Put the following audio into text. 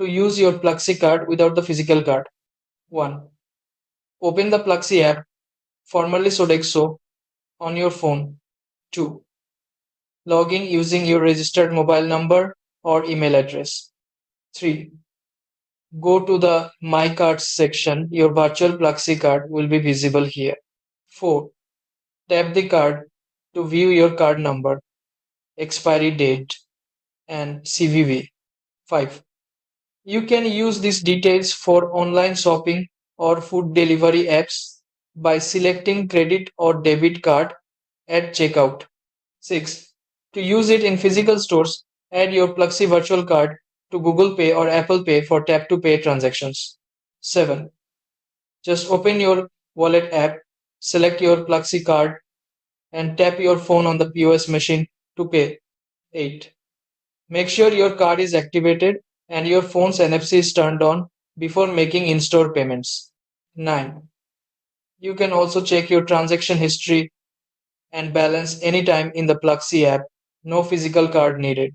to use your Pluxee card without the physical card. 1. Open the Pluxee app, formerly Sodexo, on your phone. 2. Log in using your registered mobile number or email address. 3. Go to the My Cards section. Your virtual Pluxee card will be visible here. 4. Tap the card to view your card number, expiry date, and CVV. 5. You can use these details for online shopping or food delivery apps by selecting credit or debit card at checkout. 6. To use it in physical stores, add your Pluxee virtual card to Google Pay or Apple Pay for tap to pay transactions. 7. Just open your wallet app, select your Pluxee card, and tap your phone on the POS machine to pay. 8. Make sure your card is activated and your phone's NFC is turned on before making in-store payments. 9. You can also check your transaction history and balance anytime in the Pluxee app. No physical card needed.